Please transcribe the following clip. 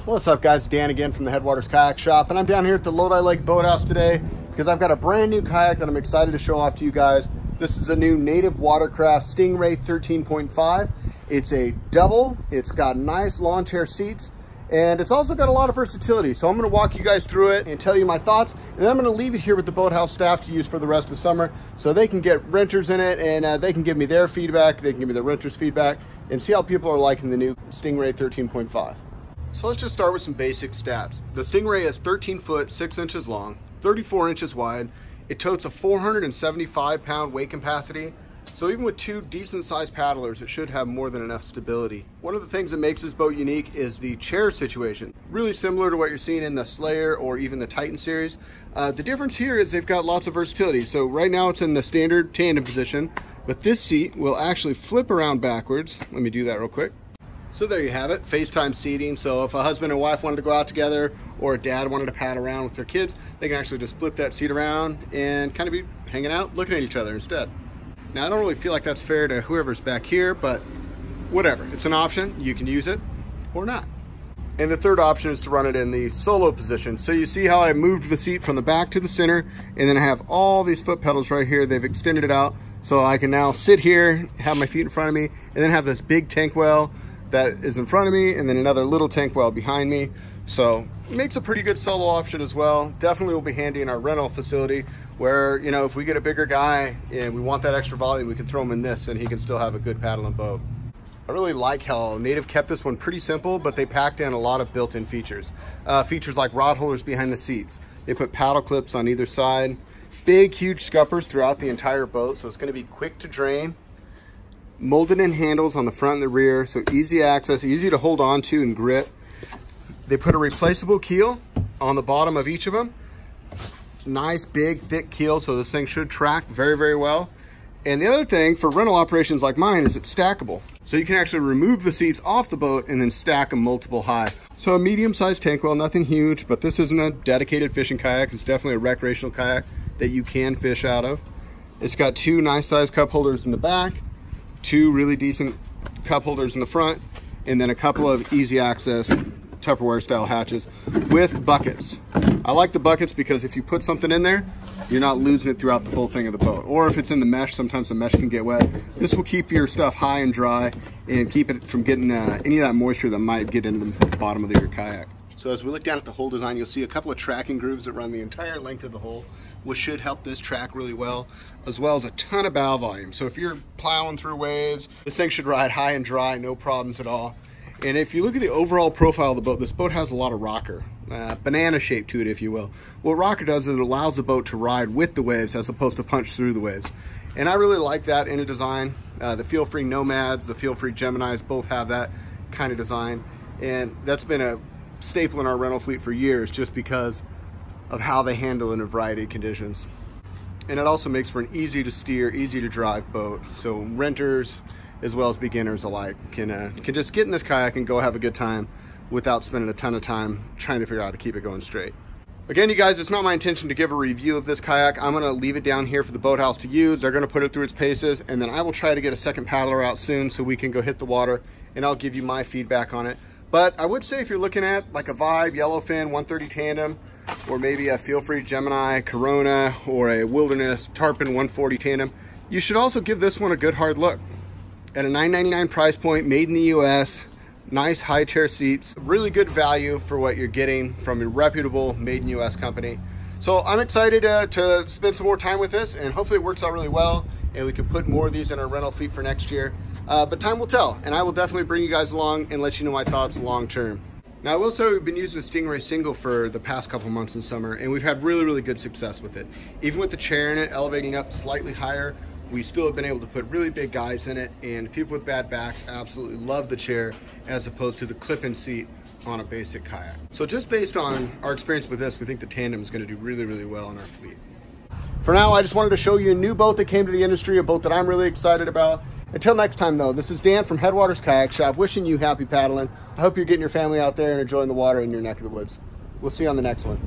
What's up guys, Dan again from the Headwaters Kayak Shop, and I'm down here at the Lodi Lake Boathouse today because I've got a brand new kayak that I'm excited to show off to you guys. This is a new native watercraft Stingray 13.5. It's a double, it's got nice lawn chair seats, and it's also got a lot of versatility. So I'm gonna walk you guys through it and tell you my thoughts, and then I'm gonna leave it here with the boathouse staff to use for the rest of the summer so they can get renters in it, and they can give me their feedback, they can give me the renters' feedback, and see how people are liking the new Stingray 13.5. So let's just start with some basic stats. The Stingray is 13 foot, 6 inches long, 34 inches wide. It totes a 475 pound weight capacity. So even with two decent sized paddlers, it should have more than enough stability. One of the things that makes this boat unique is the chair situation. Really similar to what you're seeing in the Slayer or even the Titan series. The difference here is they've got lots of versatility. So right now it's in the standard tandem position, but this seat will actually flip around backwards. Let me do that real quick. So there you have it, FaceTime seating. So if a husband and wife wanted to go out together or a dad wanted to pad around with their kids, they can actually just flip that seat around and kind of be hanging out, looking at each other instead. Now I don't really feel like that's fair to whoever's back here, but whatever, it's an option. You can use it or not. And the third option is to run it in the solo position. So you see how I moved the seat from the back to the center, and then I have all these foot pedals right here. They've extended it out. So I can now sit here, have my feet in front of me, and then have this big tank well that is in front of me, and then another little tank well behind me. So it makes a pretty good solo option as well. Definitely will be handy in our rental facility where, you know, if we get a bigger guy and we want that extra volume, we can throw him in this and he can still have a good paddling boat. I really like how Native kept this one pretty simple, but they packed in a lot of built-in features. Features like rod holders behind the seats. They put paddle clips on either side. Big, huge scuppers throughout the entire boat, so it's gonna be quick to drain. Molded in handles on the front and the rear, so easy access, easy to hold on to and grip. They put a replaceable keel on the bottom of each of them. Nice, big, thick keel, so this thing should track very, very well. And the other thing for rental operations like mine is it's stackable. So you can actually remove the seats off the boat and then stack them multiple high. So a medium-sized tank well, nothing huge, but this isn't a dedicated fishing kayak. It's definitely a recreational kayak that you can fish out of. It's got two nice-sized cup holders in the back, two really decent cup holders in the front, and then a couple of easy access Tupperware style hatches with buckets. I like the buckets because if you put something in there, you're not losing it throughout the whole thing of the boat. Or if it's in the mesh, sometimes the mesh can get wet. This will keep your stuff high and dry and keep it from getting any of that moisture that might get into the bottom of your kayak. So as we look down at the hull design, you'll see a couple of tracking grooves that run the entire length of the hull, which should help this track really well as a ton of bow volume. So if you're plowing through waves, this thing should ride high and dry, no problems at all. And if you look at the overall profile of the boat, this boat has a lot of rocker, banana shape to it, if you will. What rocker does is it allows the boat to ride with the waves as opposed to punch through the waves. And I really like that in a design. The Feel Free Nomads, the Feel Free Geminis both have that kind of design. And that's been a staple in our rental fleet for years just because of how they handle in a variety of conditions. And it also makes for an easy to steer, easy to drive boat. So renters as well as beginners alike can just get in this kayak and go have a good time without spending a ton of time trying to figure out how to keep it going straight. Again, you guys, it's not my intention to give a review of this kayak. I'm gonna leave it down here for the boathouse to use. They're gonna put it through its paces, and then I will try to get a second paddler out soon so we can go hit the water, and I'll give you my feedback on it. But I would say if you're looking at like a Vibe Yellowfin 130 Tandem, or maybe a Feel Free Gemini Corona, or a Wilderness Tarpon 140 Tandem, you should also give this one a good hard look. At a $9.99 price point, made in the US, nice high chair seats, really good value for what you're getting from a reputable made in US company. So I'm excited to spend some more time with this, and hopefully it works out really well and we can put more of these in our rental fleet for next year. But time will tell, and I will definitely bring you guys along and let you know my thoughts long term. Now I will say we've been using the Stingray Single for the past couple months in summer, and we've had really, really good success with it. Even with the chair in it elevating up slightly higher, we still have been able to put really big guys in it, and people with bad backs absolutely love the chair as opposed to the clip-in seat on a basic kayak. So just based on our experience with this, we think the Tandem is going to do really, really well in our fleet. For now, I just wanted to show you a new boat that came to the industry, a boat that I'm really excited about. Until next time though, this is Dan from Headwaters Kayak Shop, wishing you happy paddling. I hope you're getting your family out there and enjoying the water in your neck of the woods. We'll see you on the next one.